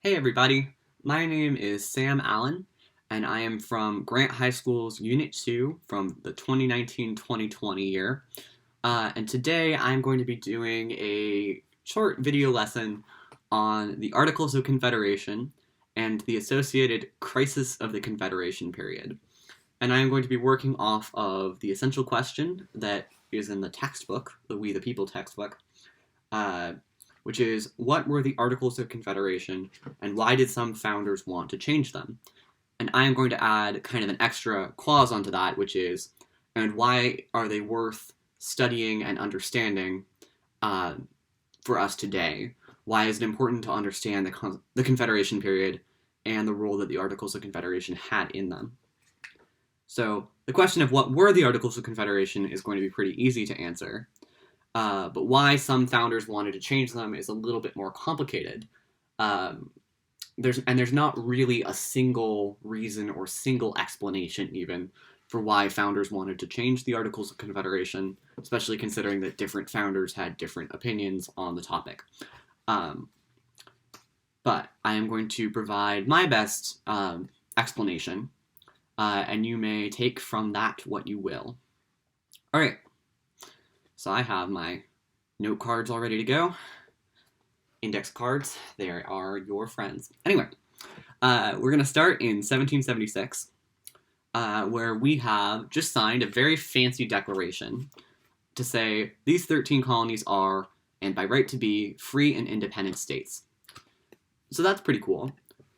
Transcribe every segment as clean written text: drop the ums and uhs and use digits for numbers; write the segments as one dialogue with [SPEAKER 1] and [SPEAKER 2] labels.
[SPEAKER 1] Hey everybody, my name is Sam Allen, and I am from Grant High School's Unit 2 from the 2019-2020 year. And today I'm going to be doing a short video lesson on the Articles of Confederation and the associated Crisis of the Confederation period. And I am going to be working off of the essential question that is in the textbook, the We the People textbook, uh, which is, what were the Articles of Confederation, and why did some founders want to change them? And I am going to add kind of an extra clause onto that, which is, and why are they worth studying and understanding uh, for us today? Why is it important to understand the Confederation period and the role that the Articles of Confederation had in them? So the question of what were the Articles of Confederation is going to be pretty easy to answer. But why some founders wanted to change them is a little bit more complicated. There's not really a single reason or single explanation even for why founders wanted to change the Articles of Confederation, especially considering that different founders had different opinions on the topic. But I am going to provide my best explanation, and you may take from that what you will. All right. So I have my note cards all ready to go. Index cards, they are your friends. Anyway, we're going to start in 1776, where we have just signed a very fancy declaration to say these 13 colonies are, and by right to be, free and independent states. So that's pretty cool.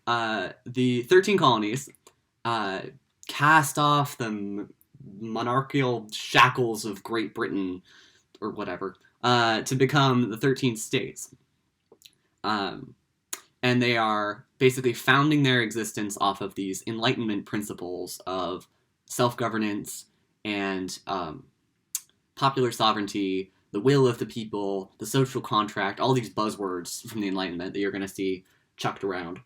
[SPEAKER 1] The 13 colonies cast off the monarchical shackles of Great Britain or whatever, to become the 13 states. And they are basically founding their existence off of these Enlightenment principles of self-governance and popular sovereignty, the will of the people, the social contract, all these buzzwords from the Enlightenment that you're going to see chucked around,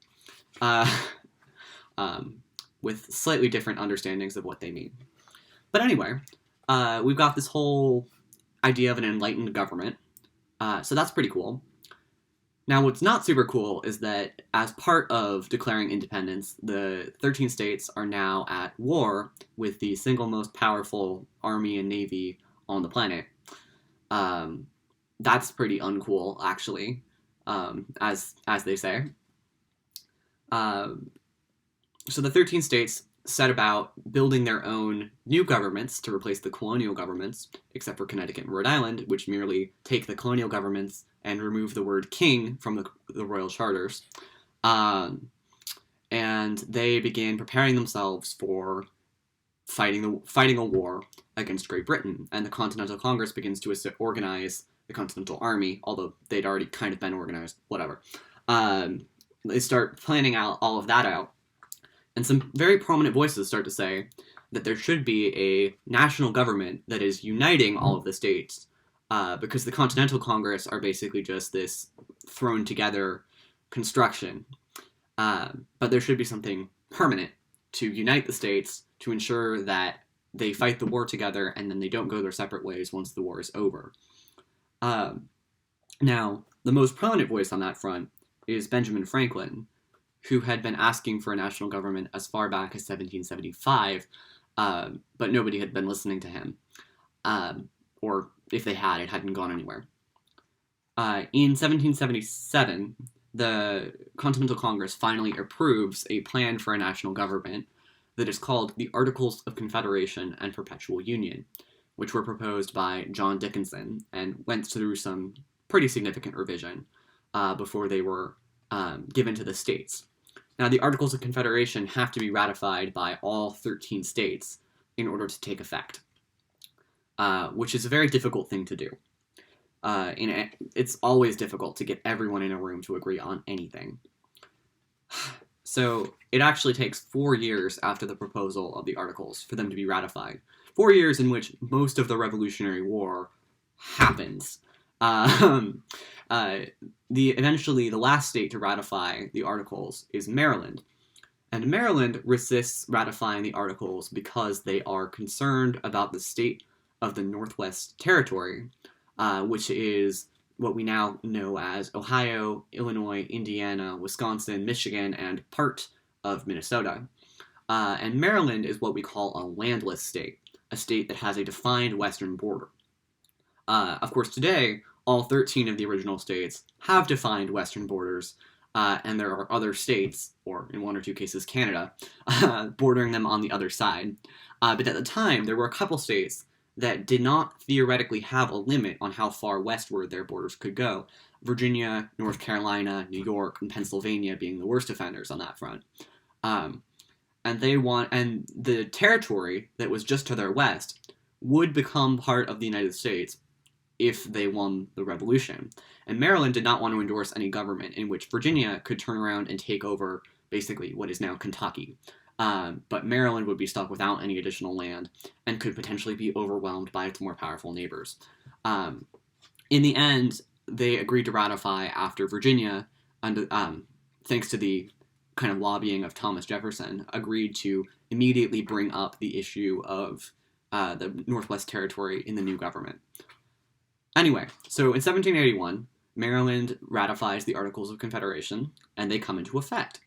[SPEAKER 1] with slightly different understandings of what they mean. But anyway, we've got this whole idea of an enlightened government. So that's pretty cool. Now, what's not super cool is that as part of declaring independence, the 13 states are now at war with the single most powerful army and navy on the planet. That's pretty uncool, actually, as they say. So the 13 states set about building their own new governments to replace the colonial governments, except for Connecticut and Rhode Island, which merely take the colonial governments and remove the word king from the royal charters. And they began preparing themselves for fighting a war against Great Britain. And the Continental Congress begins to organize the Continental Army, although they'd already kind of been organized, whatever. They start planning out all of that out. And some very prominent voices start to say that there should be a national government that is uniting all of the states, because the Continental Congress are basically just this thrown together construction. But there should be something permanent to unite the states to ensure that they fight the war together and then they don't go their separate ways once the war is over. Now, the most prominent voice on that front is Benjamin Franklin, who had been asking for a national government as far back as 1775, but nobody had been listening to him. Or if they had, it hadn't gone anywhere. In 1777, the Continental Congress finally approves a plan for a national government that is called the Articles of Confederation and Perpetual Union, which were proposed by John Dickinson and went through some pretty significant revision before they were given to the states. Now, the Articles of Confederation have to be ratified by all 13 states in order to take effect, which is a very difficult thing to do. It's always difficult to get everyone in a room to agree on anything. So it actually takes 4 years after the proposal of the Articles for them to be ratified. 4 years in which most of the Revolutionary War happens. Eventually, the last state to ratify the Articles is Maryland. And Maryland resists ratifying the Articles because they are concerned about the state of the Northwest Territory, which is what we now know as Ohio, Illinois, Indiana, Wisconsin, Michigan, and part of Minnesota. And Maryland is what we call a landless state, a state that has a defined western border. Of course, today, all 13 of the original states have defined western borders, and there are other states, or in one or two cases, Canada, bordering them on the other side. But at the time, there were a couple states that did not theoretically have a limit on how far westward their borders could go. Virginia, North Carolina, New York, and Pennsylvania being the worst offenders on that front. And the territory that was just to their west would become part of the United States if they won the revolution. And Maryland did not want to endorse any government in which Virginia could turn around and take over basically what is now Kentucky. But Maryland would be stuck without any additional land and could potentially be overwhelmed by its more powerful neighbors. In the end, they agreed to ratify after Virginia, thanks to the kind of lobbying of Thomas Jefferson, agreed to immediately bring up the issue of the Northwest Territory in the new government. Anyway, so in 1781, Maryland ratifies the Articles of Confederation, and they come into effect.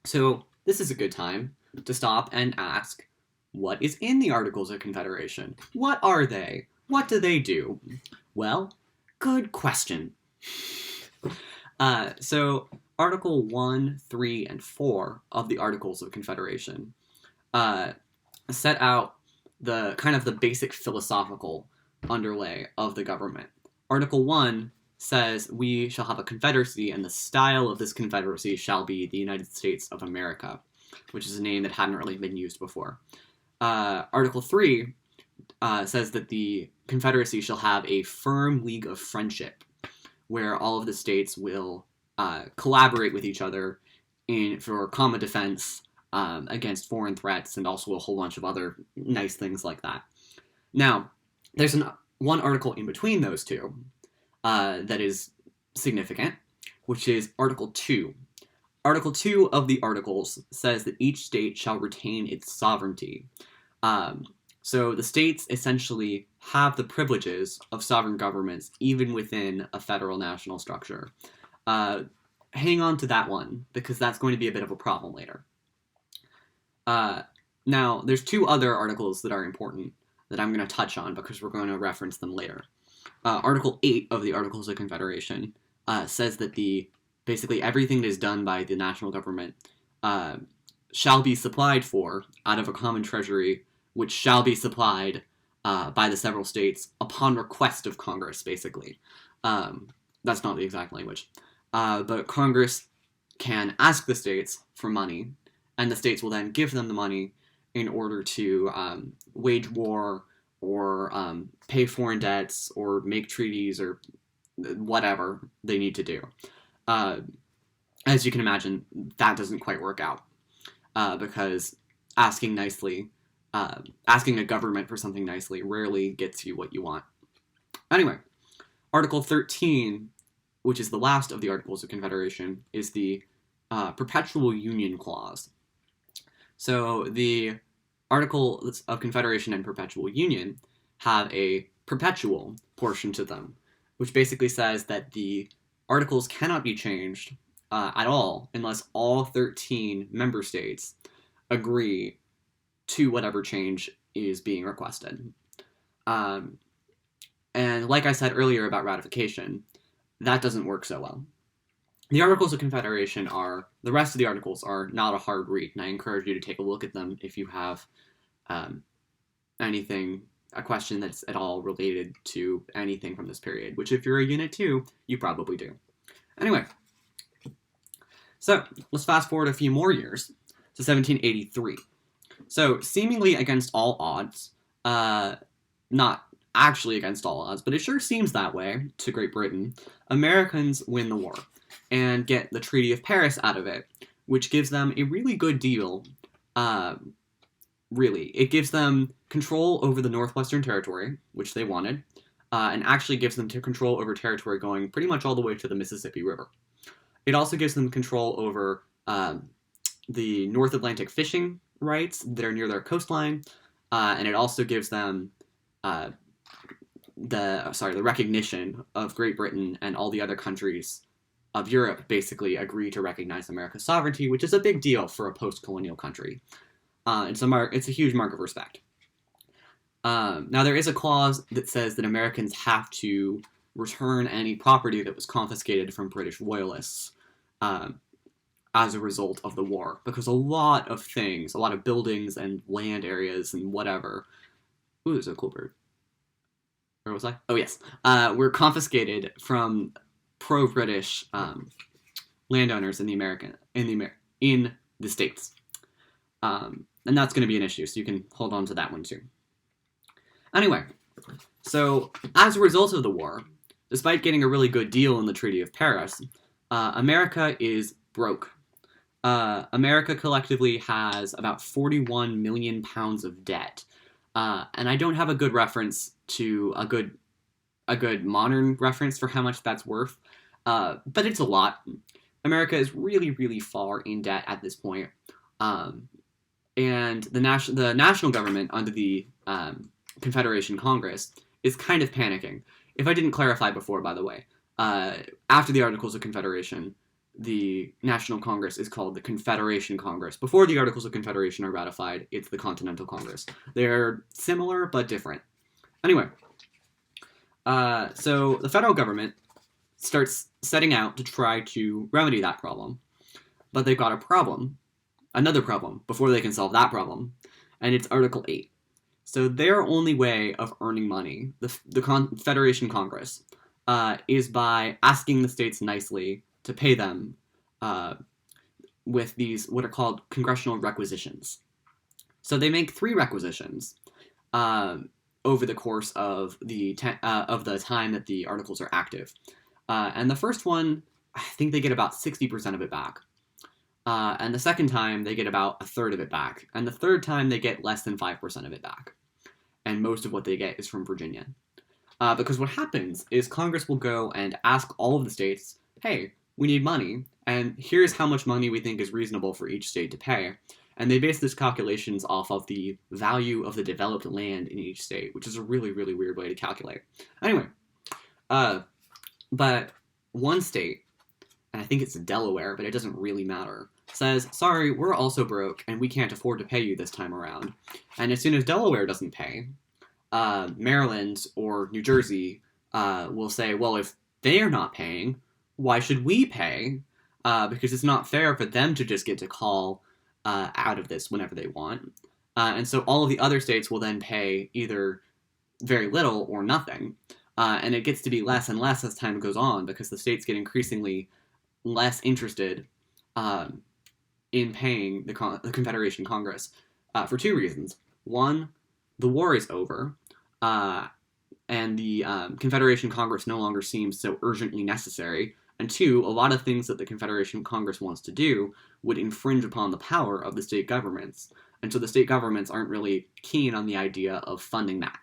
[SPEAKER 1] So this is a good time to stop and ask, what is in the Articles of Confederation? What are they? What do they do? Well, good question. So Article 1, 3, and 4 of the Articles of Confederation set out the kind of the basic philosophical underlay of the government. Article 1 says we shall have a confederacy, and the style of this confederacy shall be the United States of America, which is a name that hadn't really been used before. Article 3 says that the confederacy shall have a firm league of friendship, where all of the states will collaborate with each other for common defense against foreign threats, and also a whole bunch of other nice things like that. Now, there's one article in between those two that is significant, which is Article 2. Article 2 of the Articles says that each state shall retain its sovereignty. So the states essentially have the privileges of sovereign governments even within a federal national structure. Hang on to that one, because that's going to be a bit of a problem later. Now, there's two other articles that are important that I'm going to touch on because we're going to reference them later. Article 8 of the Articles of Confederation says that basically everything that is done by the national government shall be supplied for out of a common treasury, which shall be supplied by the several states upon request of Congress, basically. That's not the exact language. But Congress can ask the states for money, and the states will then give them the money in order to wage war or pay foreign debts or make treaties or whatever they need to do. As you can imagine, that doesn't quite work out because asking a government for something nicely rarely gets you what you want. Anyway, Article 13, which is the last of the Articles of Confederation, is the Perpetual Union Clause. So the Articles of Confederation and Perpetual Union have a perpetual portion to them, which basically says that the articles cannot be changed at all unless all 13 member states agree to whatever change is being requested. And like I said earlier about ratification, that doesn't work so well. The Articles of Confederation the rest of the articles are not a hard read, and I encourage you to take a look at them if you have a question that's at all related to anything from this period, which if you're a Unit 2, you probably do. Anyway, so let's fast forward a few more years to 1783. So seemingly against all odds, not actually against all odds, but it sure seems that way to Great Britain, Americans win the war and get the Treaty of Paris out of it, which gives them a really good deal. Really, it gives them control over the Northwestern Territory, which they wanted, and actually gives them control over territory going pretty much all the way to the Mississippi River. It also gives them control over the North Atlantic fishing rights that are near their coastline, and it also gives them the recognition of Great Britain and all the other countries of Europe basically agree to recognize America's sovereignty, which is a big deal for a post-colonial country. It's a huge mark of respect. Now, there is a clause that says that Americans have to return any property that was confiscated from British royalists as a result of the war, because a lot of things, a lot of buildings and land areas and whatever. Ooh, there's a cool bird. Where was I? Oh, yes. Were confiscated from pro-British landowners in the States. And that's going to be an issue, so you can hold on to that one too. Anyway, so as a result of the war, despite getting a really good deal in the Treaty of Paris, America is broke. America collectively has about 41 million pounds of debt. And I don't have a good reference to a good modern reference for how much that's worth, but it's a lot. America is really, really far in debt at this point. And the national government under the Confederation Congress is kind of panicking. If I didn't clarify before, by the way, after the Articles of Confederation, the National Congress is called the Confederation Congress. Before the Articles of Confederation are ratified, it's the Continental Congress. They're similar but different. Anyway, so the federal government starts setting out to try to remedy that problem. But they've got another problem, before they can solve that problem, and it's Article 8. So their only way of earning money, the Confederation Congress, is by asking the states nicely to pay them with these, what are called congressional requisitions. So they make 3 requisitions over the course of the time that the articles are active. And the first one, I think they get about 60% of it back. And the second time, they get about a third of it back. And the third time, they get less than 5% of it back. And most of what they get is from Virginia. Because what happens is Congress will go and ask all of the states, hey, we need money, and here's how much money we think is reasonable for each state to pay. And they base these calculations off of the value of the developed land in each state, which is a really, really weird way to calculate. Anyway, but one state, and I think it's Delaware, but it doesn't really matter, says, sorry, we're also broke, and we can't afford to pay you this time around. And as soon as Delaware doesn't pay, Maryland or New Jersey will say, well, if they're not paying, why should we pay? Because it's not fair for them to just get to call out of this whenever they want. And so all of the other states will then pay either very little or nothing. And it gets to be less and less as time goes on, because the states get increasingly less interested in paying the Confederation Congress for 2 reasons. One, the war is over, and the Confederation Congress no longer seems so urgently necessary. And 2, a lot of things that the Confederation Congress wants to do would infringe upon the power of the state governments. And so the state governments aren't really keen on the idea of funding that.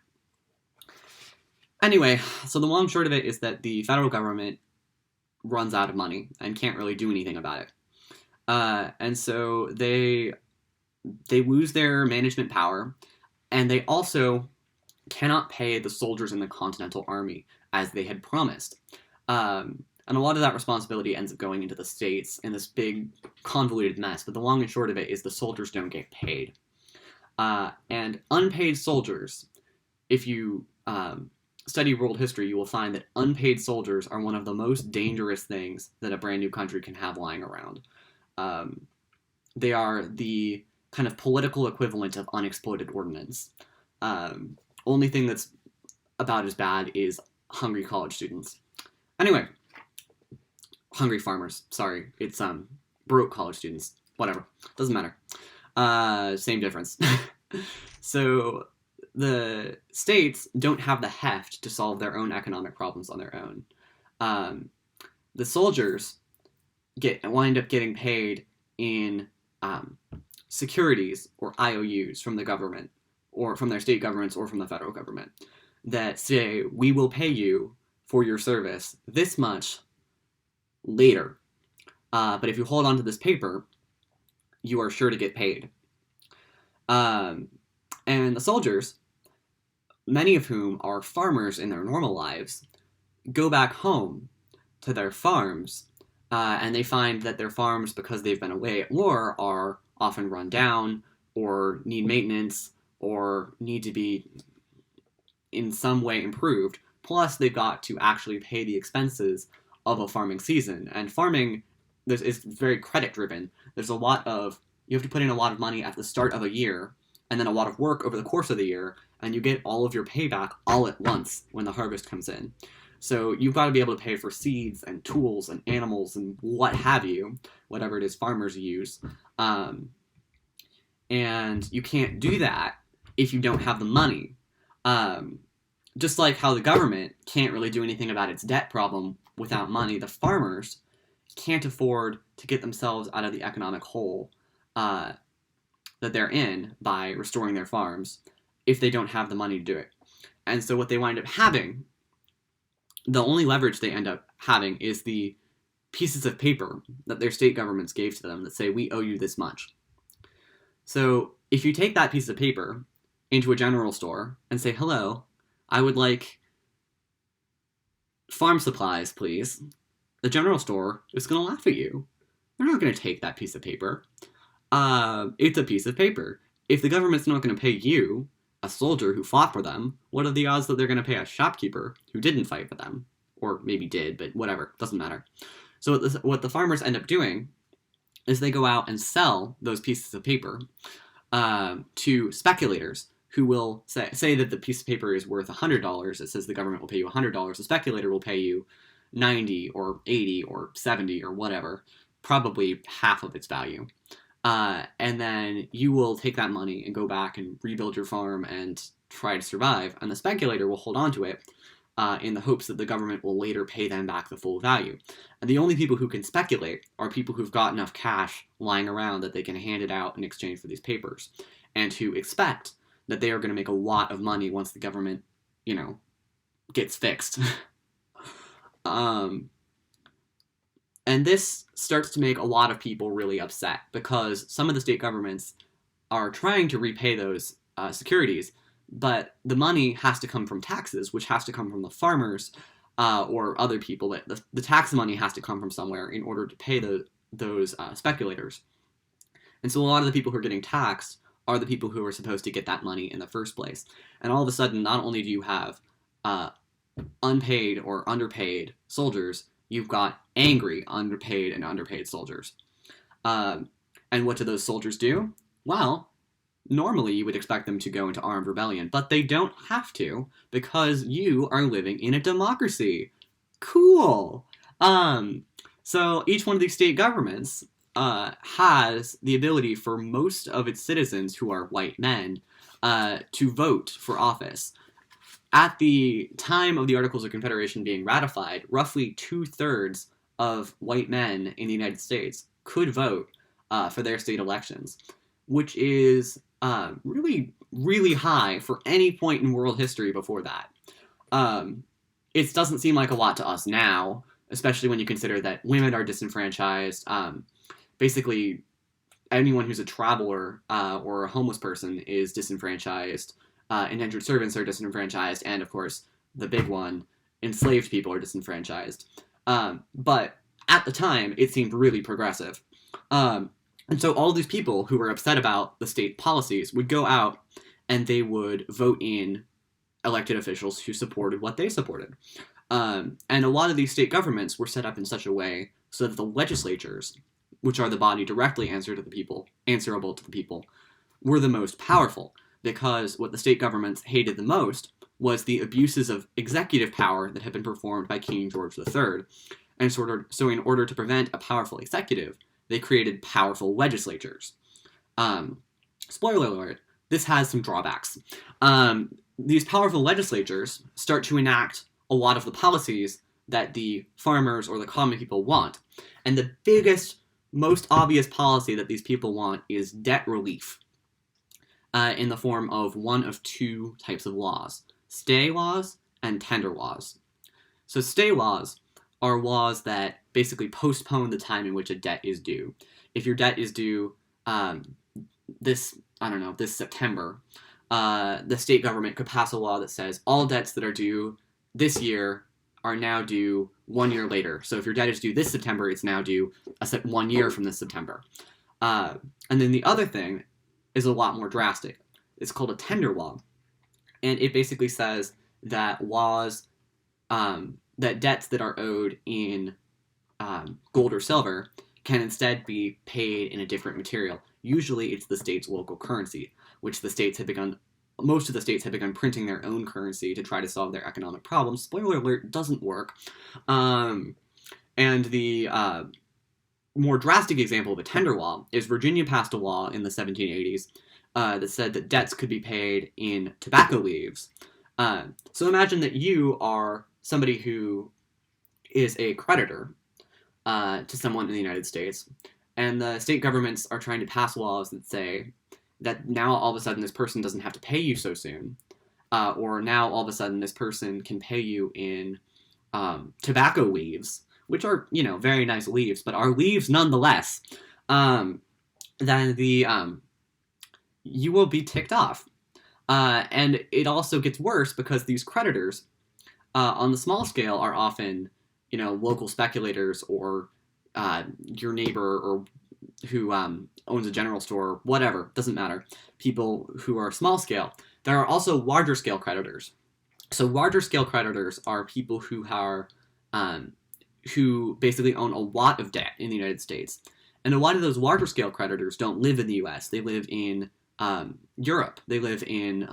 [SPEAKER 1] Anyway, so the long and short of it is that the federal government runs out of money and can't really do anything about it. And so they lose their management power, and they also cannot pay the soldiers in the Continental Army as they had promised. And a lot of that responsibility ends up going into the states in this big convoluted mess, but the long and short of it is the soldiers don't get paid. And unpaid soldiers, if you study world history, you will find that unpaid soldiers are one of the most dangerous things that a brand new country can have lying around. They are the kind of political equivalent of unexploded ordnance. Only thing that's about as bad is hungry college students. Anyway, hungry farmers, sorry. It's broke college students. Whatever. Doesn't matter. Same difference. So the states don't have the heft to solve their own economic problems on their own. The soldiers wind up getting paid in securities or IOUs from the government, or from their state governments, or from the federal government, that say, we will pay you for your service this much later. But if you hold on to this paper, you are sure to get paid. And the soldiers, many of whom are farmers in their normal lives, go back home to their farms, and they find that their farms, because they've been away at war, are often run down or need maintenance or need to be in some way improved. Plus, they've got to actually pay the expenses of a farming season. And farming is very credit driven. There's a lot of, you have to put in a lot of money at the start of a year, and then a lot of work over the course of the year, and you get all of your payback all at once when the harvest comes in. So you've got to be able to pay for seeds and tools and animals and what have you, whatever it is farmers use. And you can't do that if you don't have the money. Just like how the government can't really do anything about its debt problem without money, the farmers can't afford to get themselves out of the economic hole that they're in by restoring their farms if they don't have the money to do it. And so what they wind up having, the only leverage they end up having is the pieces of paper that their state governments gave to them that say, we owe you this much. So if you take that piece of paper into a general store and say, hello, I would like farm supplies, please, the general store is going to laugh at you. They're not going to take that piece of paper. It's a piece of paper. If the government's not going to pay you, a soldier who fought for them, what are the odds that they're going to pay a shopkeeper who didn't fight for them? Or maybe did, but whatever, doesn't matter. So what the farmers end up doing is they go out and sell those pieces of paper to speculators who will say that the piece of paper is worth $100. It says the government will pay you $100. The speculator will pay you 90 or 80 or 70 or whatever, probably half of its value. And then you will take that money and go back and rebuild your farm and try to survive. And the speculator will hold on to it in the hopes that the government will later pay them back the full value. And the only people who can speculate are people who've got enough cash lying around that they can hand it out in exchange for these papers, and who expect that they are going to make a lot of money once the government, gets fixed. And this starts to make a lot of people really upset, because some of the state governments are trying to repay those securities, but the money has to come from taxes, which has to come from the farmers or other people. The tax money has to come from somewhere in order to pay those speculators. And so a lot of the people who are getting taxed are the people who are supposed to get that money in the first place. And all of a sudden, not only do you have unpaid or underpaid soldiers, you've got angry, underpaid, and underpaid soldiers. And what do those soldiers do? Well, normally you would expect them to go into armed rebellion, but they don't have to, because you are living in a democracy. Cool! So each one of these state governments has the ability for most of its citizens, who are white men, to vote for office. At the time of the Articles of Confederation being ratified, roughly 2/3 of white men in the United States could vote for their state elections, which is really, really high for any point in world history before that. It doesn't seem like a lot to us now, especially when you consider that women are disenfranchised. Basically, anyone who's a traveler or a homeless person is disenfranchised. Indentured servants are disenfranchised, and of course, the big one, enslaved people are disenfranchised. But at the time, it seemed really progressive. And so all these people who were upset about the state policies would go out and they would vote in elected officials who supported what they supported. And a lot of these state governments were set up in such a way so that the legislatures, which are the body directly answerable to the people, were the most powerful. Because what the state governments hated the most was the abuses of executive power that had been performed by King George III. And so in order to prevent a powerful executive, they created powerful legislatures. Spoiler alert, this has some drawbacks. These powerful legislatures start to enact a lot of the policies that the farmers or the common people want. And the biggest, most obvious policy that these people want is debt relief. In the form of one of two types of laws: stay laws and tender laws. So stay laws are laws that basically postpone the time in which a debt is due. If your debt is due this September, the state government could pass a law that says all debts that are due this year are now due 1 year later. So if your debt is due this September, it's now due 1 year from this September. And then the other thing is a lot more drastic. It's called a tender law. And it basically says that laws, that debts that are owed in gold or silver can instead be paid in a different material. Usually it's the state's local currency, which most of the states have begun printing their own currency to try to solve their economic problems. Spoiler alert, doesn't work. And the more drastic example of a tender law is Virginia passed a law in the 1780s that said that debts could be paid in tobacco leaves. So imagine that you are somebody who is a creditor to someone in the United States, and the state governments are trying to pass laws that say that now all of a sudden this person doesn't have to pay you so soon, or now all of a sudden this person can pay you in tobacco leaves, which are, very nice leaves, but are leaves nonetheless. Then you will be ticked off. And it also gets worse because these creditors on the small scale are often, local speculators or your neighbor or who owns a general store, whatever, doesn't matter. People who are small scale. There are also larger scale creditors. So larger scale creditors are people who are who basically own a lot of debt in the United States. And a lot of those larger scale creditors don't live in the US. They live in Europe. They live in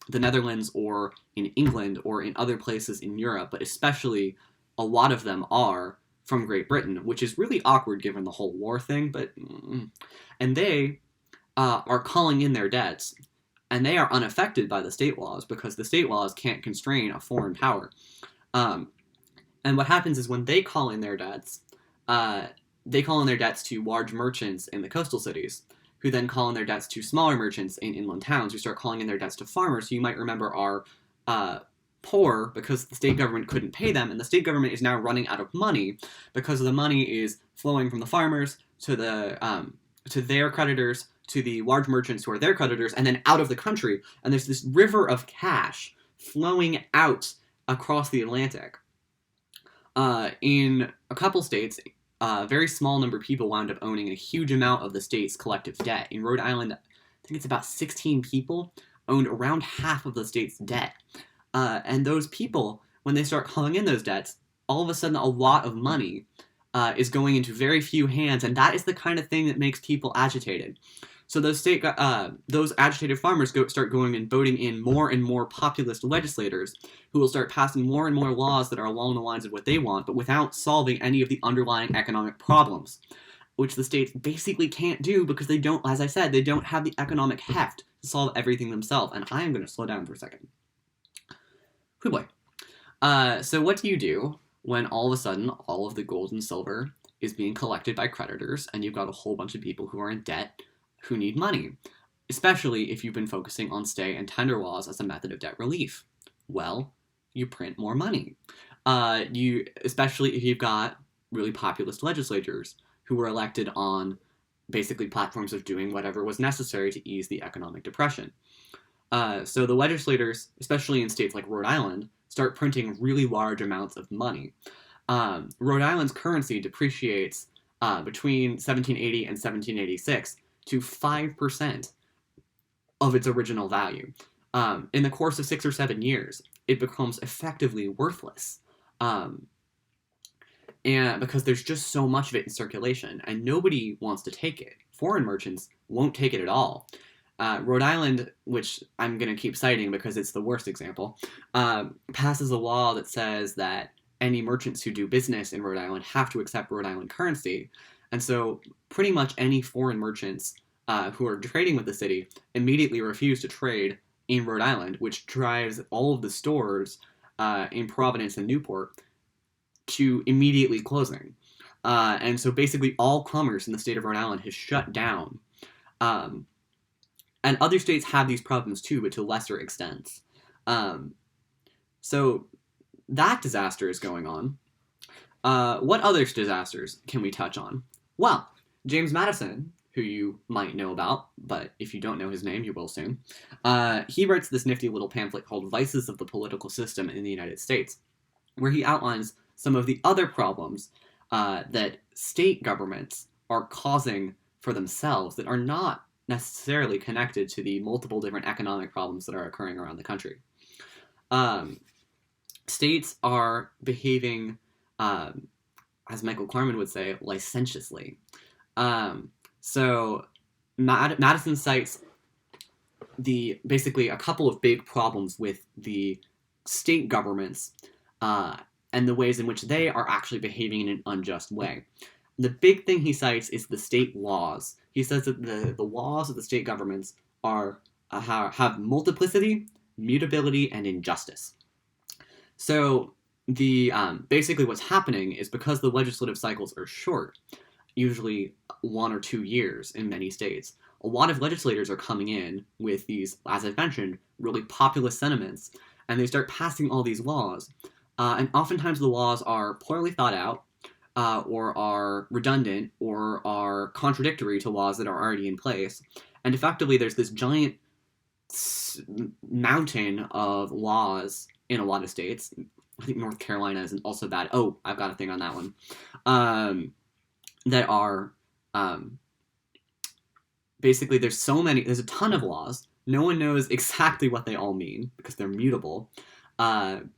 [SPEAKER 1] the Netherlands or in England or in other places in Europe, but especially a lot of them are from Great Britain, which is really awkward given the whole war thing, and they are calling in their debts, and they are unaffected by the state laws because the state laws can't constrain a foreign power. And what happens is when they call in their debts to large merchants in the coastal cities, who then call in their debts to smaller merchants in inland towns, who start calling in their debts to farmers, who you might remember are poor because the state government couldn't pay them, and the state government is now running out of money because the money is flowing from the farmers to their creditors, to the large merchants who are their creditors, and then out of the country. And there's this river of cash flowing out across the Atlantic. In a couple states, a very small number of people wound up owning a huge amount of the state's collective debt. In Rhode Island, I think it's about 16 people owned around half of the state's debt. And those people, when they start calling in those debts, all of a sudden a lot of money is going into very few hands, and that is the kind of thing that makes people agitated. So those agitated farmers start going and voting in more and more populist legislators who will start passing more and more laws that are along the lines of what they want, but without solving any of the underlying economic problems, which the states basically can't do because they don't, as I said, they don't have the economic heft to solve everything themselves. And I am going to slow down for a second. Whew boy. So what do you do when all of a sudden all of the gold and silver is being collected by creditors and you've got a whole bunch of people who are in debt who need money, especially if you've been focusing on stay and tender laws as a method of debt relief? Well, you print more money. Especially if you've got really populist legislators who were elected on basically platforms of doing whatever was necessary to ease the economic depression. So the legislators, especially in states like Rhode Island, start printing really large amounts of money. Rhode Island's currency depreciates between 1780 and 1786 to 5% of its original value. In the course of 6 or 7 years, it becomes effectively worthless. And because there's just so much of it in circulation, and nobody wants to take it. Foreign merchants won't take it at all. Rhode Island, which I'm going to keep citing because it's the worst example, passes a law that says that any merchants who do business in Rhode Island have to accept Rhode Island currency. And so pretty much any foreign merchants who are trading with the city immediately refuse to trade in Rhode Island, which drives all of the stores in Providence and Newport to immediately closing. And so basically all commerce in the state of Rhode Island has shut down. And other states have these problems too, but to lesser extents. So that disaster is going on. What other disasters can we touch on? Well, James Madison, who you might know about, but if you don't know his name, you will soon. He writes this nifty little pamphlet called Vices of the Political System in the United States, where he outlines some of the other problems that state governments are causing for themselves that are not necessarily connected to the multiple different economic problems that are occurring around the country. States are behaving, as Michael Klarman would say, licentiously. So Madison cites basically a couple of big problems with the state governments and the ways in which they are actually behaving in an unjust way. The big thing he cites is the state laws. He says that the laws of the state governments have multiplicity, mutability, and injustice. So basically what's happening is because the legislative cycles are short, usually 1 or 2 years in many states, a lot of legislators are coming in with these, as I've mentioned, really populist sentiments, and they start passing all these laws. And oftentimes the laws are poorly thought out, or are redundant, or are contradictory to laws that are already in place. And effectively there's this giant mountain of laws in a lot of states. I think North Carolina isn't also bad. Oh, I've got a thing on that one. That are basically there's a ton of laws. No one knows exactly what they all mean because they're mutable. And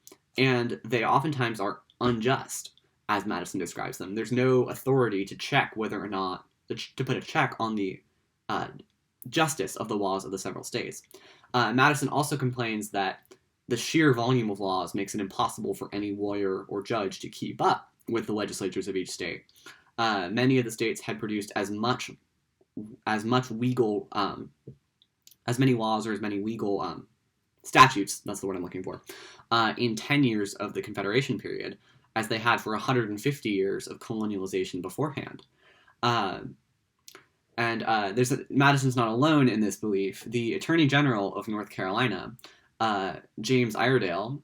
[SPEAKER 1] they oftentimes are unjust, as Madison describes them. There's no authority to check whether or not, to put a check on the justice of the laws of the several states. Madison also complains that the sheer volume of laws makes it impossible for any lawyer or judge to keep up with the legislatures of each state. Many of the states had produced as many laws or as many legal statutes, that's the word I'm looking for, in 10 years of the Confederation period, as they had for 150 years of colonialization beforehand. Madison's not alone in this belief. The Attorney General of North Carolina, James Iredale,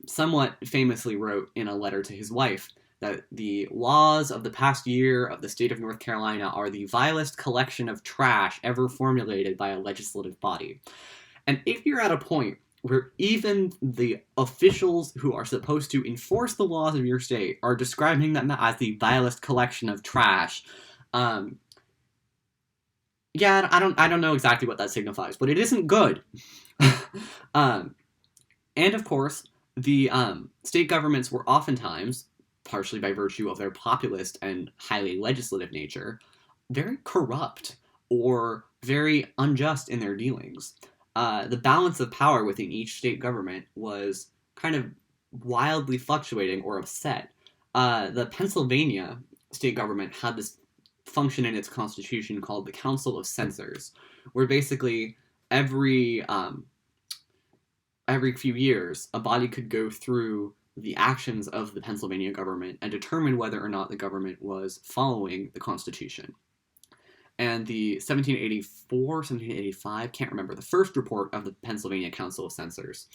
[SPEAKER 1] somewhat famously wrote in a letter to his wife that the laws of the past year of the state of North Carolina are the vilest collection of trash ever formulated by a legislative body. And if you're at a point where even the officials who are supposed to enforce the laws of your state are describing them as the vilest collection of trash, I don't know exactly what that signifies, but it isn't good. And of course, the state governments were oftentimes, partially by virtue of their populist and highly legislative nature, very corrupt or very unjust in their dealings. The balance of power within each state government was kind of wildly fluctuating or upset. The Pennsylvania state government had this function in its constitution called the Council of Censors, where basically every few years a body could go through the actions of the Pennsylvania government and determine whether or not the government was following the Constitution. And the 1784, 1785, can't remember, the first report of the Pennsylvania Council of Censors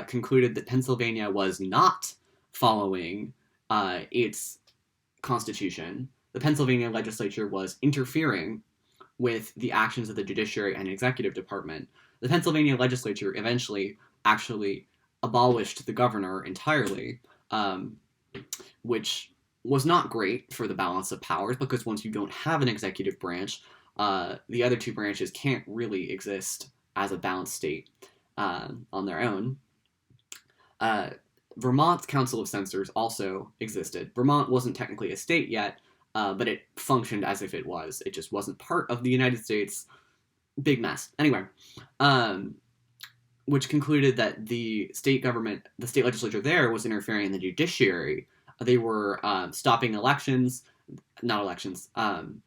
[SPEAKER 1] concluded that Pennsylvania was not following its Constitution. The Pennsylvania legislature was interfering with the actions of the judiciary and executive department. The Pennsylvania legislature eventually actually abolished the governor entirely, which was not great for the balance of powers, because once you don't have an executive branch, the other two branches can't really exist as a balanced state on their own. Vermont's Council of Censors also existed. Vermont wasn't technically a state yet, but it functioned as if it was. It just wasn't part of the United States. Big mess. Anyway, which concluded that the state government, the state legislature there, was interfering in the judiciary. They were stopping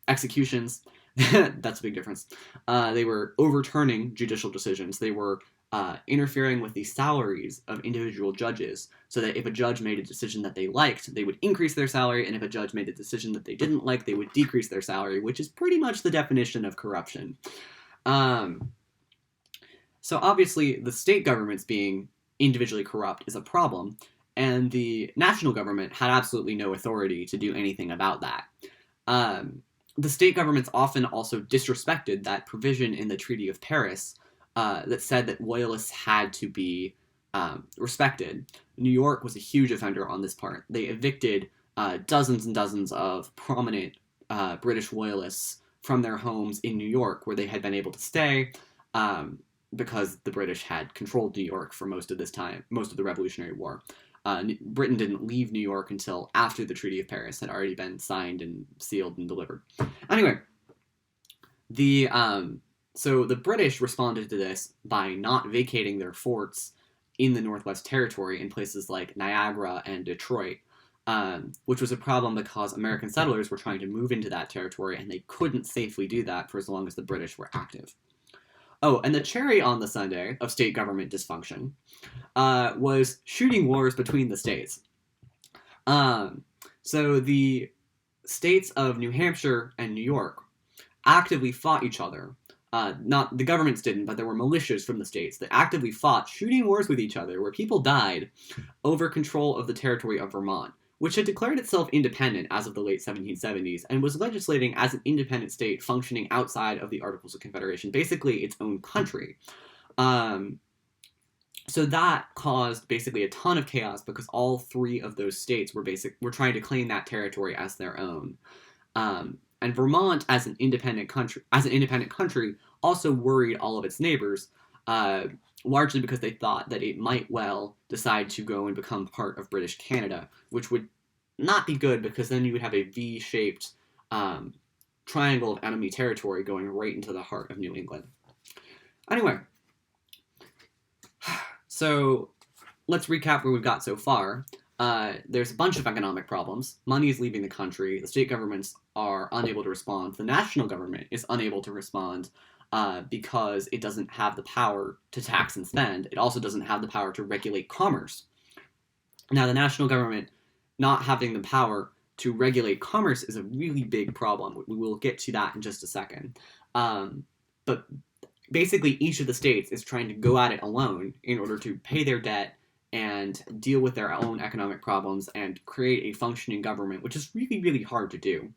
[SPEAKER 1] executions. That's a big difference. They were overturning judicial decisions. They were interfering with the salaries of individual judges, so that if a judge made a decision that they liked, they would increase their salary, and if a judge made a decision that they didn't like, they would decrease their salary, which is pretty much the definition of corruption. So obviously, the state governments being individually corrupt is a problem, and the national government had absolutely no authority to do anything about that. the state governments often also disrespected that provision in the Treaty of Paris that said that loyalists had to be respected. New York was a huge offender on this part. They evicted dozens and dozens of prominent British loyalists from their homes in New York, where they had been able to stay, because the British had controlled New York for most of this time, most of the Revolutionary War. Britain didn't leave New York until after the Treaty of Paris had already been signed and sealed and delivered. Anyway, so the British responded to this by not vacating their forts in the Northwest Territory in places like Niagara and Detroit, which was a problem because American settlers were trying to move into that territory and they couldn't safely do that for as long as the British were active. Oh, and the cherry on the sundae of state government dysfunction was shooting wars between the states. So the states of New Hampshire and New York actively fought each other. Not the governments didn't, but there were militias from the states that actively fought, shooting wars with each other, where people died over control of the territory of Vermont, which had declared itself independent as of the late 1770s and was legislating as an independent state functioning outside of the Articles of Confederation, basically its own country. So that caused basically a ton of chaos because all three of those states were trying to claim that territory as their own. And Vermont, as an independent country, also worried all of its neighbors, largely because they thought that it might well decide to go and become part of British Canada, which would not be good because then you would have a V-shaped triangle of enemy territory going right into the heart of New England. Anyway, so let's recap where we've got so far. There's a bunch of economic problems. Money is leaving the country. The state governments are unable to respond. The national government is unable to respond because it doesn't have the power to tax and spend. It also doesn't have the power to regulate commerce. Now, the national government not having the power to regulate commerce is a really big problem. We will get to that in just a second. But basically, each of the states is trying to go at it alone in order to pay their debt and deal with their own economic problems and create a functioning government, which is really, really hard to do.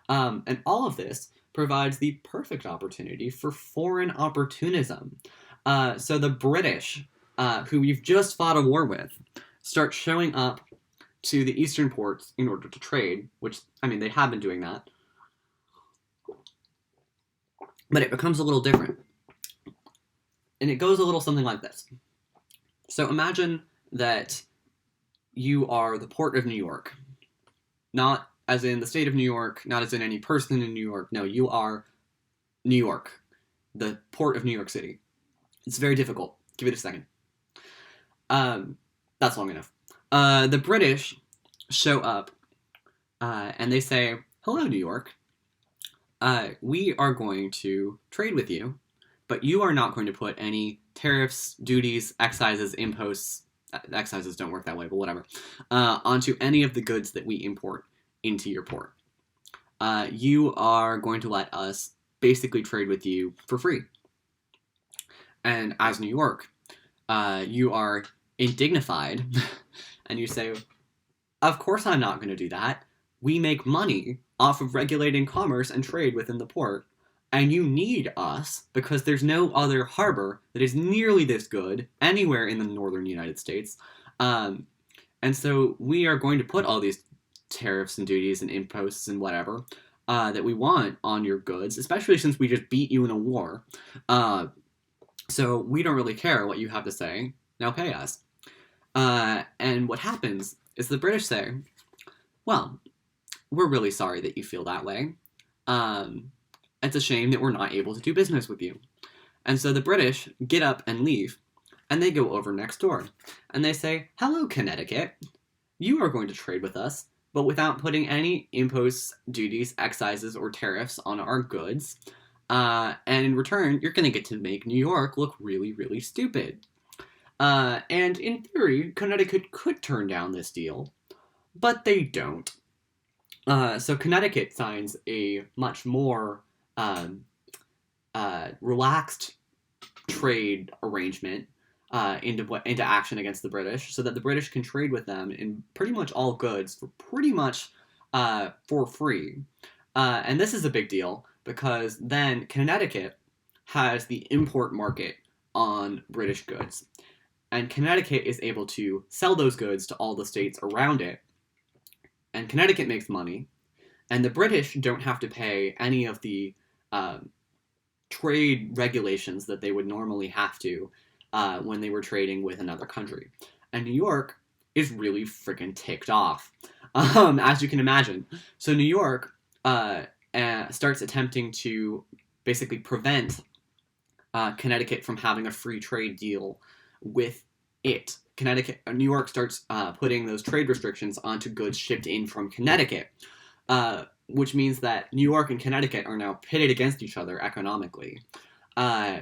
[SPEAKER 1] And all of this provides the perfect opportunity for foreign opportunism. So the British, who we've just fought a war with, start showing up to the eastern ports in order to trade, which, I mean, they have been doing that. But it becomes a little different. And it goes a little something like this. So imagine that you are the port of New York. Not as in the state of New York, not as in any person in New York. No, you are New York, the port of New York City. It's very difficult. Give it a second. That's long enough. The British show up and they say, "Hello, New York. We are going to trade with you, but you are not going to put any tariffs, duties, excises, imposts," excises don't work that way, but whatever, onto any of the goods that we import into your port. You are going to let us basically trade with you for free. And as New York, you are indignified, and you say, "Of course I'm not going to do that. We make money off of regulating commerce and trade within the port. And you need us because there's no other harbor that is nearly this good anywhere in the northern United States. And so we are going to put all these tariffs and duties and imposts and whatever that we want on your goods, especially since we just beat you in a war. So we don't really care what you have to say. Now pay us." And what happens is the British say, "Well, we're really sorry that you feel that way. It's a shame that we're not able to do business with you." And so the British get up and leave, and they go over next door. And they say, "Hello, Connecticut. You are going to trade with us, but without putting any imposts, duties, excises, or tariffs on our goods. And in return, you're going to get to make New York look really, really stupid." And in theory, Connecticut could turn down this deal, but they don't. So Connecticut signs a much more relaxed trade arrangement into action against the British, so that the British can trade with them in pretty much all goods for pretty much for free. And this is a big deal because then Connecticut has the import market on British goods. And Connecticut is able to sell those goods to all the states around it. And Connecticut makes money. And the British don't have to pay any of the trade regulations that they would normally have to when they were trading with another country. And New York is really freaking ticked off, as you can imagine. So New York starts attempting to basically prevent Connecticut from having a free trade deal with it. New York starts putting those trade restrictions onto goods shipped in from Connecticut, which means that New York and Connecticut are now pitted against each other economically,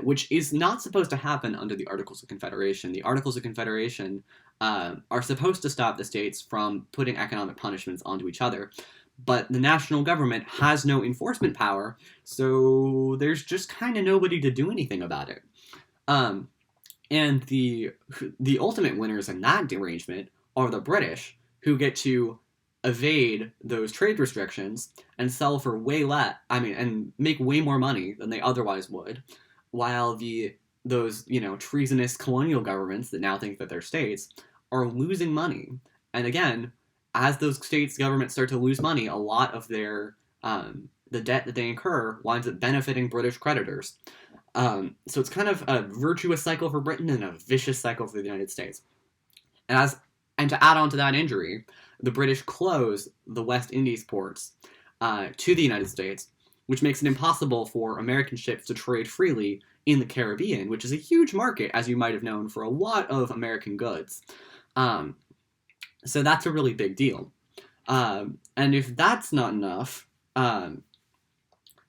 [SPEAKER 1] which is not supposed to happen under the Articles of Confederation. The Articles of Confederation are supposed to stop the states from putting economic punishments onto each other, but the national government has no enforcement power, so there's just kind of nobody to do anything about it. And the ultimate winners in that arrangement are the British, who get to evade those trade restrictions and sell for and make way more money than they otherwise would, while those treasonous colonial governments that now think that they're states are losing money. And again, as those states' governments start to lose money, a lot of their the debt that they incur winds up benefiting British creditors. So it's kind of a virtuous cycle for Britain and a vicious cycle for the United States. And to add on to that injury, the British close the West Indies ports to the United States, which makes it impossible for American ships to trade freely in the Caribbean, which is a huge market, as you might have known, for a lot of American goods. So that's a really big deal. And if that's not enough,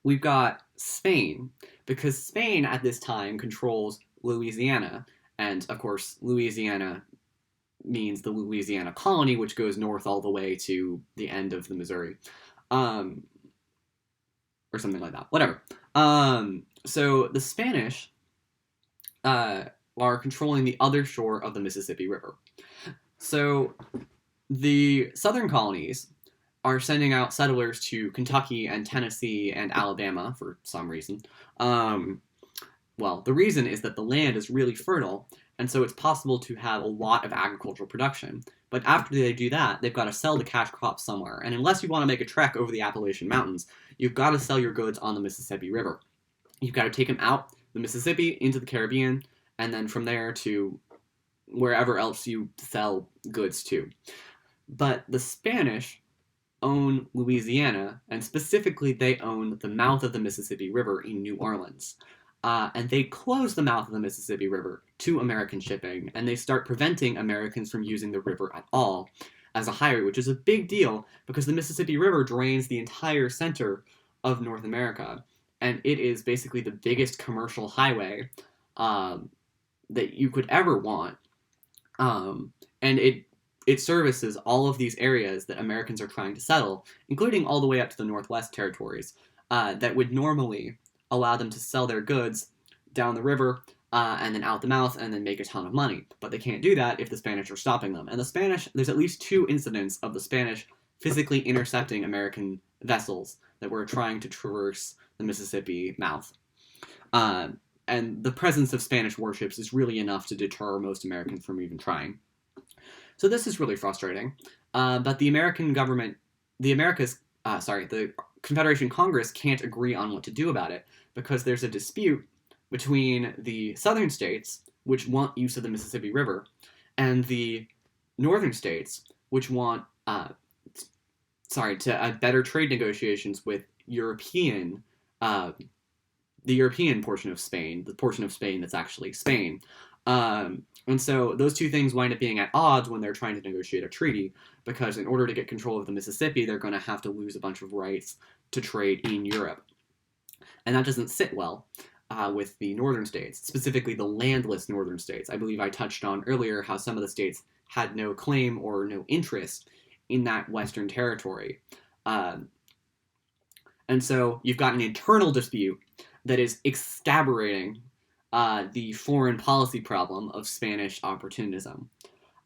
[SPEAKER 1] we've got Spain, because Spain at this time controls Louisiana, and of course Louisiana means the Louisiana colony, which goes north all the way to the end of the Missouri, or something like that. Whatever. So the Spanish are controlling the other shore of the Mississippi River. So the southern colonies are sending out settlers to Kentucky and Tennessee and Alabama for some reason. Well, the reason is that the land is really fertile, and so it's possible to have a lot of agricultural production. But after they do that, they've got to sell the cash crops somewhere. And unless you want to make a trek over the Appalachian Mountains, you've got to sell your goods on the Mississippi River. You've got to take them out the Mississippi into the Caribbean, and then from there to wherever else you sell goods to. But the Spanish own Louisiana, and specifically they own the mouth of the Mississippi River in New Orleans. And they close the mouth of the Mississippi River to American shipping, and they start preventing Americans from using the river at all as a highway, which is a big deal because the Mississippi River drains the entire center of North America, and it is basically the biggest commercial highway that you could ever want. And it services all of these areas that Americans are trying to settle, including all the way up to the Northwest Territories, that would normally allow them to sell their goods down the river and then out the mouth and then make a ton of money. But they can't do that if the Spanish are stopping them. And the Spanish, there's at least 2 incidents of the Spanish physically intercepting American vessels that were trying to traverse the Mississippi mouth. And the presence of Spanish warships is really enough to deter most Americans from even trying. So this is really frustrating. But the American government, the Confederation Congress can't agree on what to do about it because there's a dispute between the southern states, which want use of the Mississippi River, and the northern states, which want better trade negotiations with the European portion of Spain, the portion of Spain that's actually Spain. And so those two things wind up being at odds when they're trying to negotiate a treaty, because in order to get control of the Mississippi, they're going to have to lose a bunch of rights to trade in Europe. And that doesn't sit well with the northern states, specifically the landless northern states. I believe I touched on earlier how some of the states had no claim or no interest in that western territory. And so you've got an internal dispute that is exacerbating the foreign policy problem of Spanish opportunism.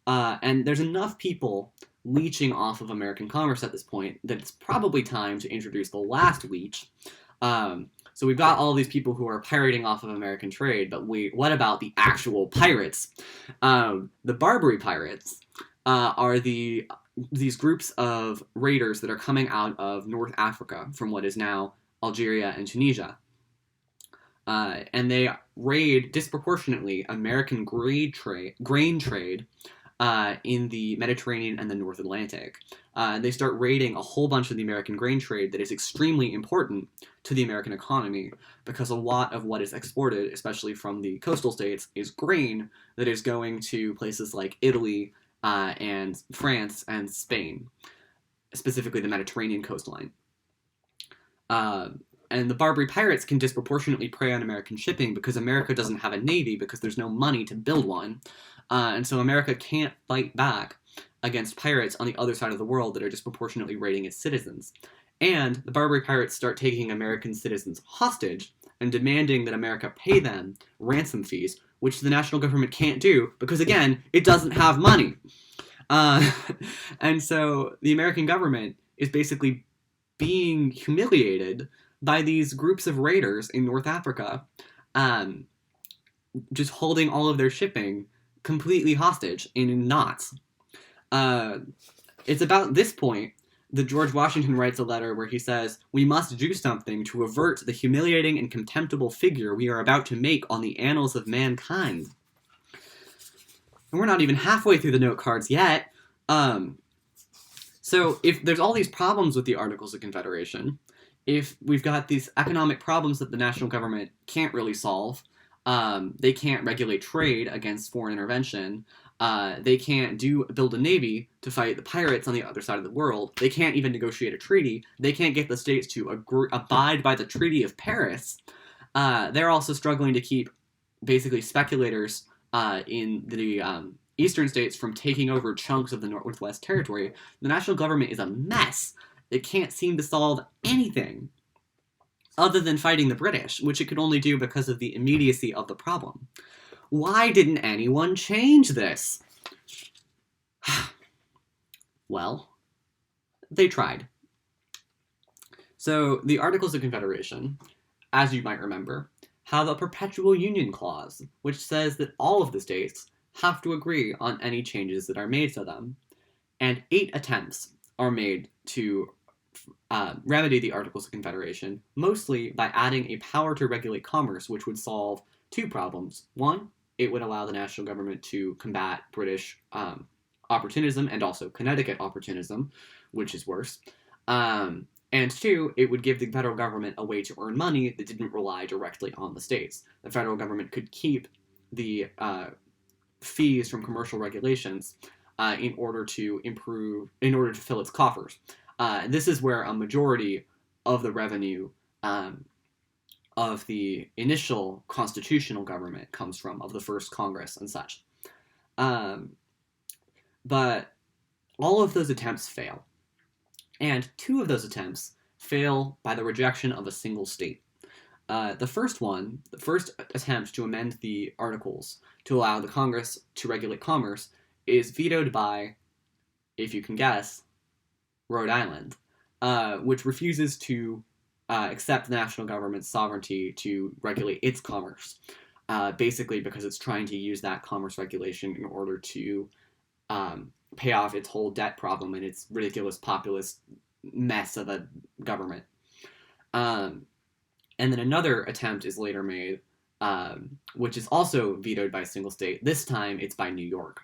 [SPEAKER 1] And there's enough people leeching off of American commerce at this point that it's probably time to introduce the last leech. So we've got all these people who are pirating off of American trade, but what about the actual pirates? The Barbary pirates are these groups of raiders that are coming out of North Africa from what is now Algeria and Tunisia. And they raid disproportionately American grain trade in the Mediterranean and the North Atlantic. They start raiding a whole bunch of the American grain trade that is extremely important to the American economy because a lot of what is exported, especially from the coastal states, is grain that is going to places like Italy and France and Spain, specifically the Mediterranean coastline. And the Barbary pirates can disproportionately prey on American shipping because America doesn't have a navy because there's no money to build one. And so America can't fight back against pirates on the other side of the world that are disproportionately raiding its citizens. And the Barbary pirates start taking American citizens hostage and demanding that America pay them ransom fees, which the national government can't do because, again, it doesn't have money. And so the American government is basically being humiliated by these groups of raiders in North Africa, just holding all of their shipping completely hostage in knots. It's about this point that George Washington writes a letter where he says, "We must do something to avert the humiliating and contemptible figure we are about to make on the annals of mankind." And we're not even halfway through the note cards yet. So if there's all these problems with the Articles of Confederation, if we've got these economic problems that the national government can't really solve, they can't regulate trade against foreign intervention, they can't build a navy to fight the pirates on the other side of the world, they can't even negotiate a treaty, they can't get the states to abide by the Treaty of Paris, they're also struggling to keep basically speculators in the eastern states from taking over chunks of the Northwest Territory. The national government is a mess. It can't seem to solve anything other than fighting the British, which it could only do because of the immediacy of the problem. Why didn't anyone change this? Well, they tried. So the Articles of Confederation, as you might remember, have a perpetual union clause, which says that all of the states have to agree on any changes that are made to them. And 8 attempts are made to remedy the Articles of Confederation, mostly by adding a power to regulate commerce, which would solve 2 problems. One, it would allow the national government to combat British opportunism and also Connecticut opportunism, which is worse. And 2, it would give the federal government a way to earn money that didn't rely directly on the states. The federal government could keep the fees from commercial regulations in order to fill its coffers. This is where a majority of the revenue of the initial constitutional government comes from, of the first Congress and such. But all of those attempts fail. And 2 of those attempts fail by the rejection of a single state. The first attempt to amend the Articles to allow the Congress to regulate commerce is vetoed by, if you can guess, Rhode Island, which refuses to accept the national government's sovereignty to regulate its commerce, basically because it's trying to use that commerce regulation in order to pay off its whole debt problem and its ridiculous populist mess of a government. And then another attempt is later made, which is also vetoed by a single state. This time it's by New York.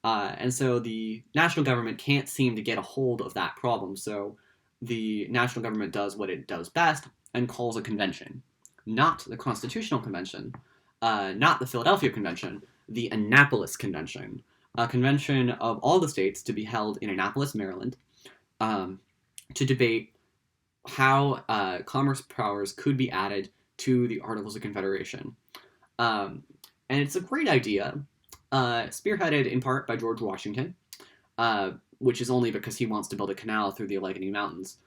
[SPEAKER 1] And so the national government can't seem to get a hold of that problem, so the national government does what it does best and calls a convention. Not the Constitutional Convention, not the Philadelphia Convention, the Annapolis Convention, a convention of all the states to be held in Annapolis, Maryland, to debate how commerce powers could be added to the Articles of Confederation. And it's a great idea, spearheaded in part by George Washington, which is only because he wants to build a canal through the Allegheny Mountains.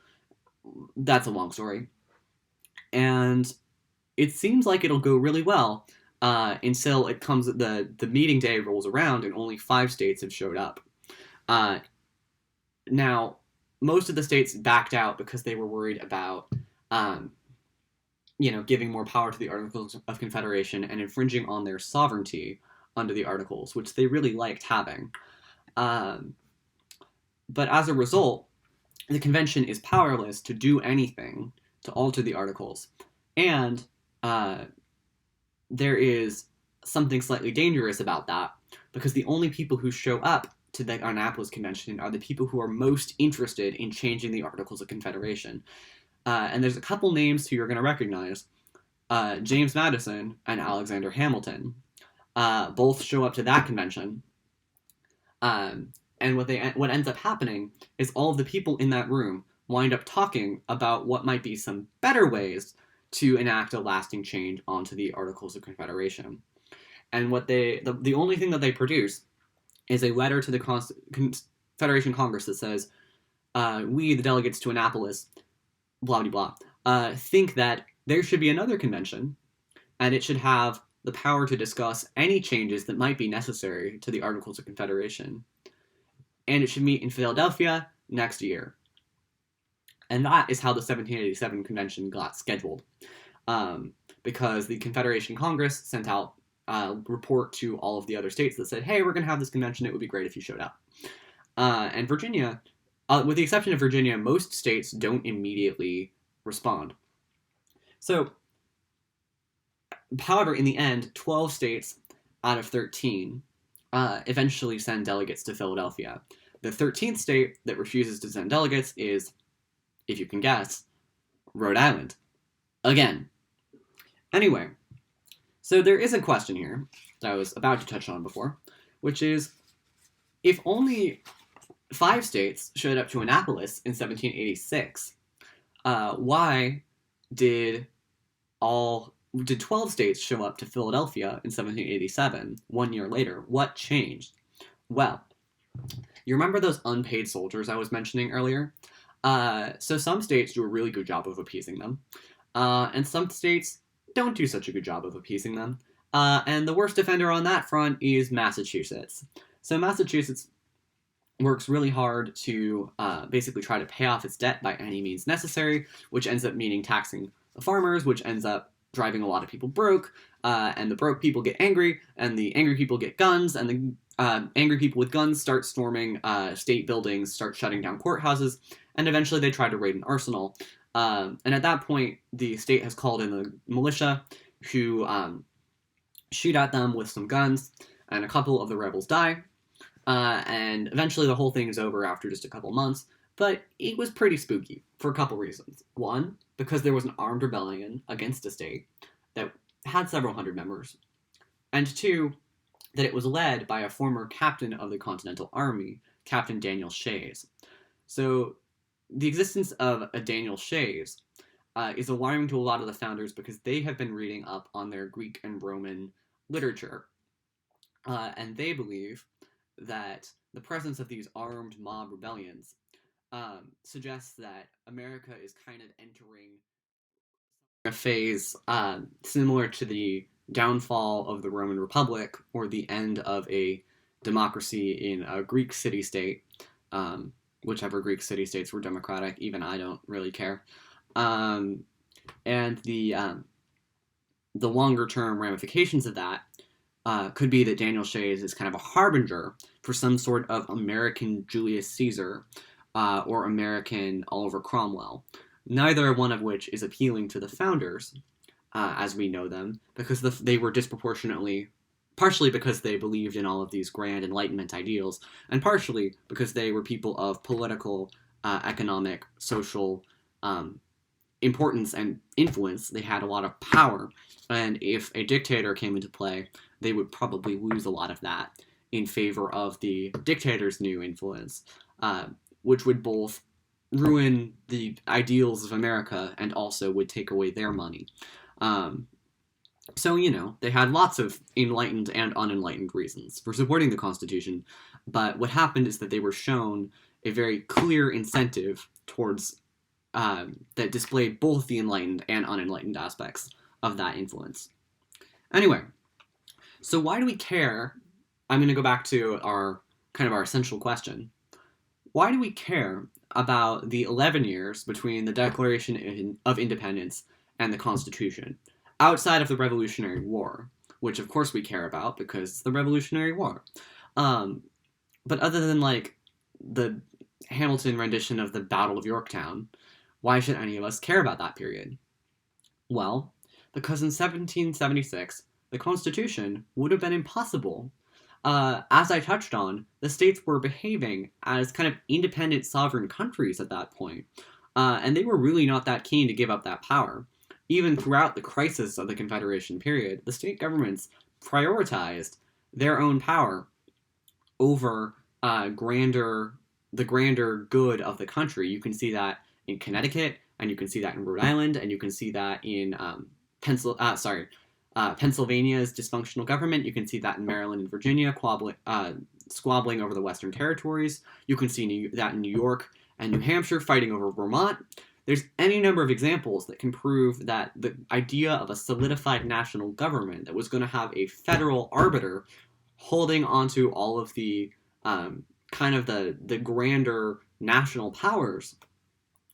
[SPEAKER 1] That's a long story. And it seems like it'll go really well, until the meeting day rolls around and only 5 states have showed up. Now, most of the states backed out because they were worried about, giving more power to the Articles of Confederation and infringing on their sovereignty under the Articles, which they really liked having. But as a result, the convention is powerless to do anything to alter the Articles. And there is something slightly dangerous about that, because the only people who show up to the Annapolis Convention are the people who are most interested in changing the Articles of Confederation. And there's a couple names who you're going to recognize. James Madison and Alexander Hamilton both show up to that convention. And what ends up happening is all of the people in that room wind up talking about what might be some better ways to enact a lasting change onto the Articles of Confederation. And the only thing that they produce is a letter to the Confederation Congress that says, we, the delegates to Annapolis, blah, blah, blah, think that there should be another convention, and it should have the power to discuss any changes that might be necessary to the Articles of Confederation. And it should meet in Philadelphia next year. And that is how the 1787 convention got scheduled. Because the Confederation Congress sent out a report to all of the other states that said, hey, we're going to have this convention, it would be great if you showed up. And Virginia, with the exception of Virginia, most states don't immediately respond. So, however, in the end, 12 states out of 13 eventually send delegates to Philadelphia. The 13th state that refuses to send delegates is, if you can guess, Rhode Island. Again. Anyway, so there is a question here that I was about to touch on before, which is, if only 5 states showed up to Annapolis in 1786, why did 12 states show up to Philadelphia in 1787, 1 year later? What changed? Well, you remember those unpaid soldiers I was mentioning earlier? So some states do a really good job of appeasing them, and some states don't do such a good job of appeasing them. And the worst offender on that front is Massachusetts. So Massachusetts works really hard to basically try to pay off its debt by any means necessary, which ends up meaning taxing the farmers, which ends up driving a lot of people broke, and the broke people get angry, and the angry people get guns, and the angry people with guns start storming state buildings, start shutting down courthouses, and eventually they try to raid an arsenal. And at that point, the state has called in the militia, who shoot at them with some guns, and a couple of the rebels die. And eventually the whole thing is over after just a couple months, but it was pretty spooky for a couple reasons. One, because there was an armed rebellion against a state that had several hundred members. And two, that it was led by a former captain of the Continental Army, Captain Daniel Shays. So the existence of a Daniel Shays is alarming to a lot of the founders because they have been reading up on their Greek and Roman literature. And they believe that the presence of these armed mob rebellions suggests that America is kind of entering a phase similar to the downfall of the Roman Republic or the end of a democracy in a Greek city-state, whichever Greek city-states were democratic, even I don't really care. And the longer-term ramifications of that could be that Daniel Shays is kind of a harbinger for some sort of American Julius Caesar or American Oliver Cromwell, neither one of which is appealing to the founders as we know them, because they were disproportionately, partially because they believed in all of these grand Enlightenment ideals, and partially because they were people of political, economic, social importance and influence. They had a lot of power, and if a dictator came into play, they would probably lose a lot of that in favor of the dictator's new influence, which would both ruin the ideals of America and also would take away their money. So, they had lots of enlightened and unenlightened reasons for supporting the Constitution, but what happened is that they were shown a very clear incentive towards that displayed both the enlightened and unenlightened aspects of that influence. Anyway, So why do we care? I'm going to go back to our essential question. Why do we care about the 11 years between the Declaration of Independence and the Constitution, outside of the Revolutionary War, which of course we care about because it's the Revolutionary War? Um, but other than like the Hamilton rendition of the Battle of Yorktown, why should any of us care about that period? Well, because in 1776, the Constitution would have been impossible. As I touched on, the states were behaving as kind of independent sovereign countries at that point, and they were really not that keen to give up that power. Even throughout the crisis of the Confederation period, the state governments prioritized their own power over the grander good of the country. You can see that in Connecticut, and you can see that in Rhode Island, and you can see that in Pennsylvania's dysfunctional government. You can see that in Maryland and Virginia, squabbling over the Western territories. You can see that in New York and New Hampshire fighting over Vermont. There's any number of examples that can prove that the idea of a solidified national government that was going to have a federal arbiter holding onto all of the kind of the grander national powers,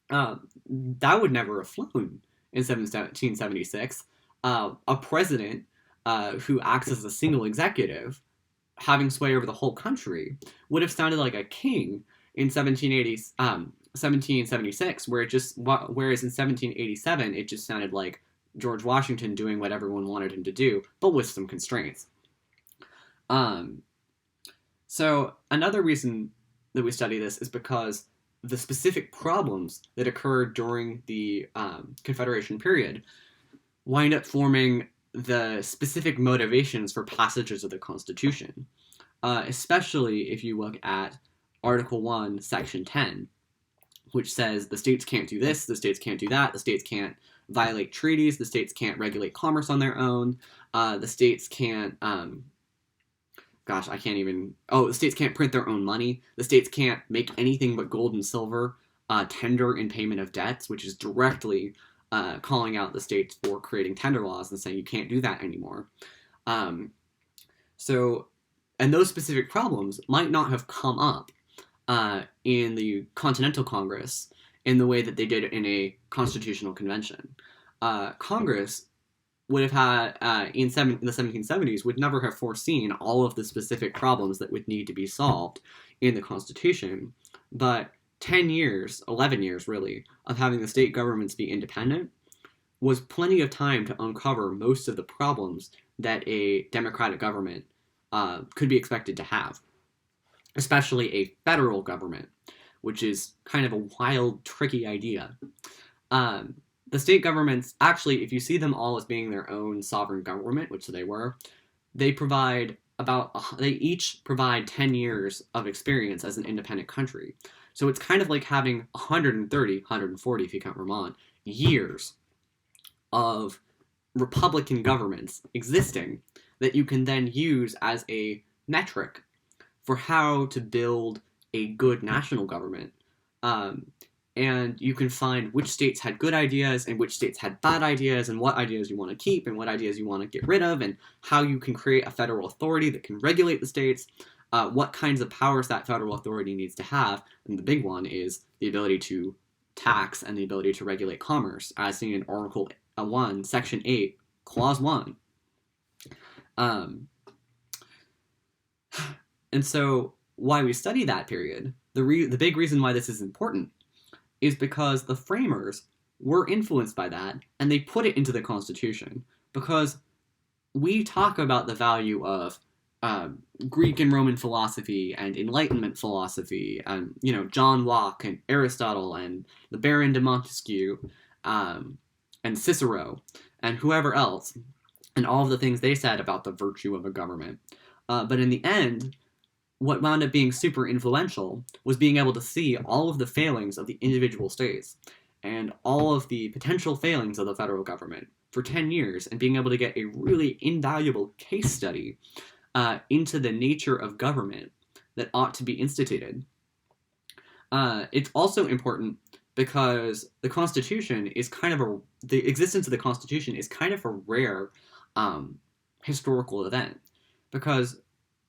[SPEAKER 1] that would never have flown in 1776. A president who acts as a single executive, having sway over the whole country, would have sounded like a king in 1776, whereas in 1787 it just sounded like George Washington doing what everyone wanted him to do, but with some constraints. So another reason that we study this is because the specific problems that occurred during the Confederation period wind up forming the specific motivations for passages of the Constitution, especially if you look at Article 1, Section 10, which says the states can't do this, the states can't do that, the states can't violate treaties, the states can't regulate commerce on their own, the states can't the states can't print their own money. The states can't make anything but gold and silver tender in payment of debts, which is directly calling out the states for creating tender laws and saying you can't do that anymore. And those specific problems might not have come up in the Continental Congress in the way that they did in a constitutional convention. Congress would have had, in the 1770s, would never have foreseen all of the specific problems that would need to be solved in the Constitution. But 10 years, 11 years really, of having the state governments be independent was plenty of time to uncover most of the problems that a democratic government could be expected to have, especially a federal government, which is kind of a wild, tricky idea. The state governments, actually, if you see them all as being their own sovereign government, which they were, they each provide 10 years of experience as an independent country. So it's kind of like having 140 if you count Vermont, years of republican governments existing that you can then use as a metric for how to build a good national government. And you can find which states had good ideas and which states had bad ideas and what ideas you want to keep and what ideas you want to get rid of and how you can create a federal authority that can regulate the states, what kinds of powers that federal authority needs to have. And the big one is the ability to tax and the ability to regulate commerce, as seen in Article 1, Section 8, Clause 1. And so why we study that period, the big reason why this is important is because the framers were influenced by that, and they put it into the Constitution. Because we talk about the value of Greek and Roman philosophy and Enlightenment philosophy, and John Locke and Aristotle and the Baron de Montesquieu, and Cicero and whoever else, and all of the things they said about the virtue of a government. But in the end, what wound up being super influential was being able to see all of the failings of the individual states and all of the potential failings of the federal government for 10 years and being able to get a really invaluable case study into the nature of government that ought to be instituted. It's also important because the Constitution is the existence of the Constitution is kind of a rare historical event. because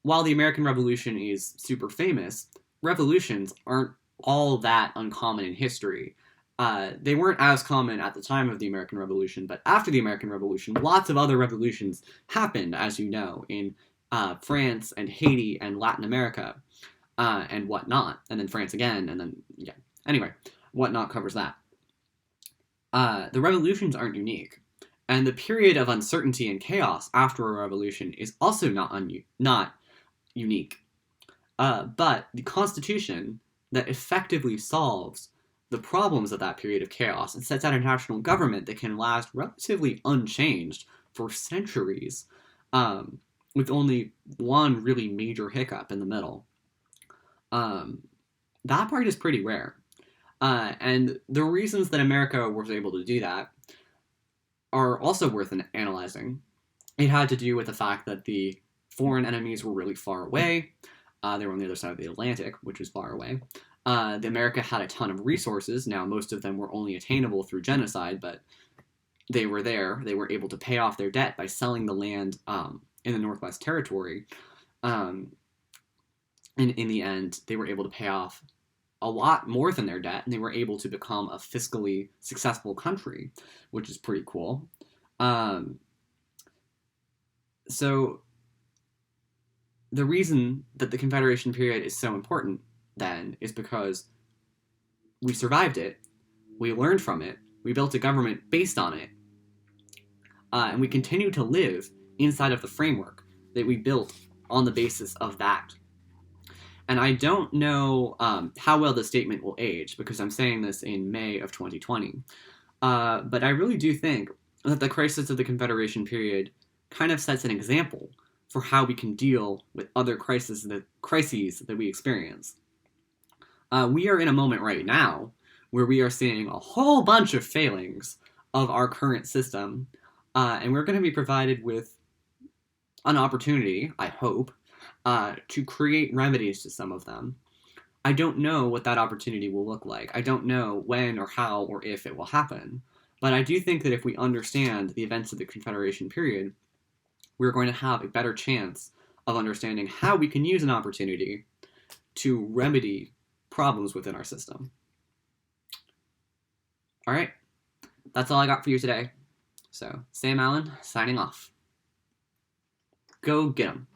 [SPEAKER 1] while the American Revolution is super famous, revolutions aren't all that uncommon in history. They weren't as common at the time of the American Revolution, but after the American Revolution, lots of other revolutions happened, as you know, in France and Haiti and Latin America and whatnot, and then France again, and then, yeah. Anyway, whatnot covers that. The revolutions aren't unique, and the period of uncertainty and chaos after a revolution is also not unique. But the Constitution that effectively solves the problems of that period of chaos and sets out a national government that can last relatively unchanged for centuries, with only one really major hiccup in the middle. That part is pretty rare. And the reasons that America was able to do that are also worth analyzing. It had to do with the fact that the foreign enemies were really far away. They were on the other side of the Atlantic, which was far away. America had a ton of resources. Now, most of them were only attainable through genocide, but they were there. They were able to pay off their debt by selling the land in the Northwest Territory. And in the end, they were able to pay off a lot more than their debt, and they were able to become a fiscally successful country, which is pretty cool. So the reason that the Confederation period is so important then is because we survived it, we learned from it, we built a government based on it, and we continue to live inside of the framework that we built on the basis of that. And I don't know how well the statement will age, because I'm saying this in May of 2020. But I really do think that the crisis of the Confederation period kind of sets an example for how we can deal with other crises that we experience. We are in a moment right now where we are seeing a whole bunch of failings of our current system, and we're going to be provided with an opportunity, I hope, to create remedies to some of them. I don't know what that opportunity will look like. I don't know when or how or if it will happen. But I do think that if we understand the events of the Confederation period, we're going to have a better chance of understanding how we can use an opportunity to remedy problems within our system. All right, that's all I got for you today. So, Sam Allen, signing off. Go get 'em.